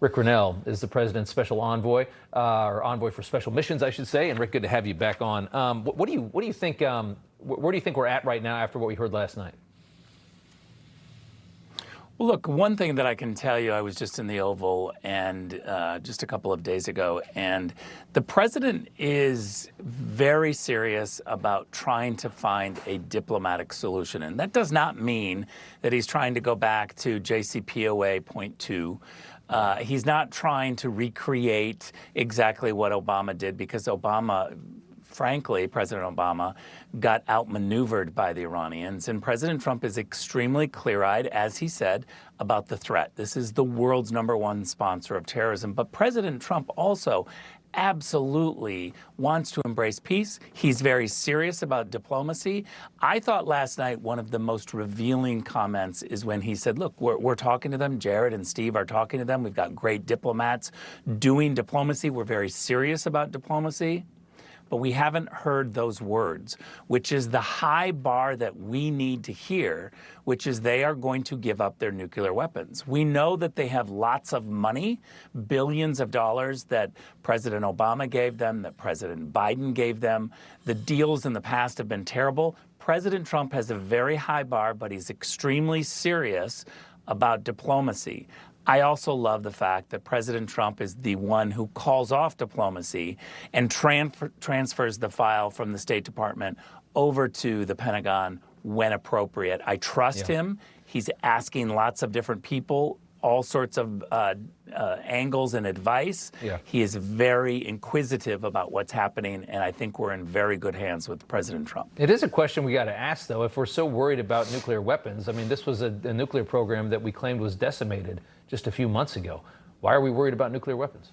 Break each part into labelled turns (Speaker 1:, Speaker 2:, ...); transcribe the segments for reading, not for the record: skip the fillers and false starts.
Speaker 1: Rick Grenell is the president's special envoy, or envoy for special missions, I should say. And Rick, good to have you back on. What do you think? Where do you think we're at right now after what we heard last night?
Speaker 2: Well, look, one thing that I can tell you, I was just in the Oval and just a couple of days ago, and the president is very serious about trying to find a diplomatic solution. And that does not mean that he's trying to go back to JCPOA point 2. He's not trying to recreate exactly what Obama did, because frankly, President Obama got outmaneuvered by the Iranians. And President Trump is extremely clear-eyed, as he said, about the threat. This is the world's #1 sponsor of terrorism. But President Trump also absolutely wants to embrace peace. He's very serious about diplomacy. I thought last night one of the most revealing comments is when he said, look, we're talking to them. Jared and Steve are talking to them. We've got great diplomats doing diplomacy. We're very serious about diplomacy. But we haven't heard those words, which is the high bar that we need to hear, which is they are going to give up their nuclear weapons. We know that they have lots of money, billions of dollars that President Obama gave them, that President Biden gave them. The deals in the past have been terrible. President Trump has a very high bar, but he's extremely serious about diplomacy. I also love the fact that President Trump is the one who calls off diplomacy and transfers the file from the State Department over to the Pentagon when appropriate. I trust him. He's asking lots of different people all sorts of angles and advice. He is very inquisitive about what's happening, and I think we're in very good hands with President Trump.
Speaker 1: It is a question we got to ask, though. If we're so worried about nuclear weapons, I mean, this was a nuclear program that we claimed was decimated just a few months ago. Why are we worried about nuclear weapons?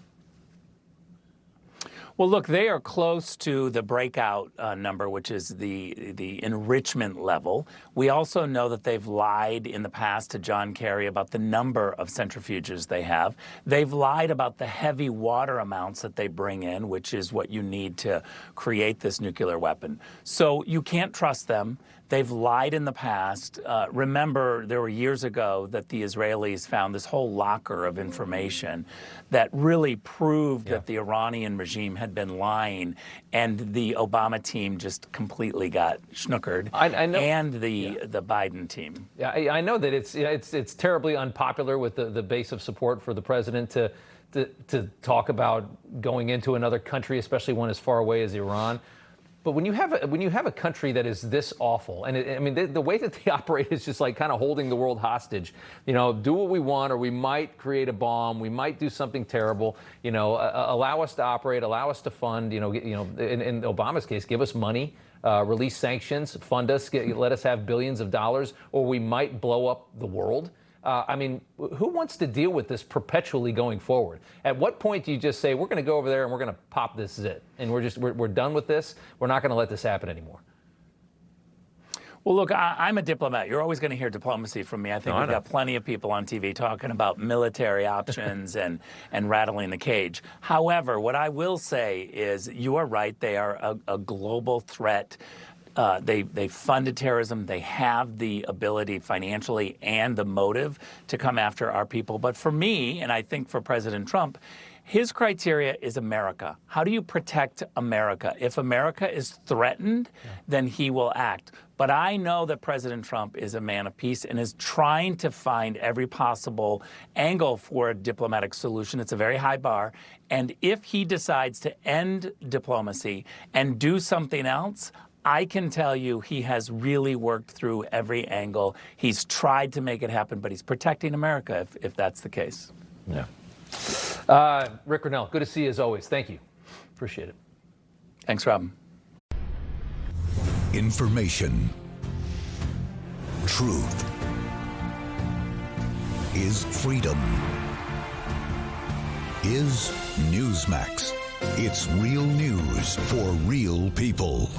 Speaker 2: Well, look, they are close to the breakout number, which is the enrichment level. We also know that they've lied in the past to John Kerry about the number of centrifuges they have. They've lied about the heavy water amounts that they bring in, which is what you need to create this nuclear weapon. So you can't trust them. They've lied in the past. Remember, there were years ago that the Israelis found this whole locker of information that really proved that the Iranian regime had been lying, and the Obama team just completely got snookered.
Speaker 1: I know.
Speaker 2: And the Biden team.
Speaker 1: Yeah, I know that it's terribly unpopular with the base of support for the president to talk about going into another country, especially one as far away as Iran. But when you have a country that is this awful, and I mean the way that they operate is just like kind of holding the world hostage. You know, do what we want, or we might create a bomb, we might do something terrible. You know, allow us to operate, allow us to fund. You know, in Obama's case, give us money, release sanctions, fund us, let us have billions of dollars, or we might blow up the world. I mean, who wants to deal with this perpetually going forward? At what point do you just say, we're going to go over there and we're going to pop this zit, and we're done with this? We're not going to let this happen anymore.
Speaker 2: Well, look, I'm a diplomat. You're always going to hear diplomacy from me. I think we've got plenty of people on TV talking about military options and rattling the cage. However, what I will say is you are right. They are a global threat. They funded terrorism. They have the ability financially and the motive to come after our people. But for me, and I think for President Trump, his criteria is America. How do you protect America? If America is threatened, then he will act. But I know that President Trump is a man of peace and is trying to find every possible angle for a diplomatic solution. It's a very high bar. And if he decides to end diplomacy and do something else, I can tell you he has really worked through every angle. He's tried to make it happen, but he's protecting America if that's the case.
Speaker 1: Yeah. Rick Grenell, good to see you as always. Thank you. Appreciate it.
Speaker 2: Thanks, Robin.
Speaker 3: Information. Truth. Is freedom. Is Newsmax. It's real news for real people.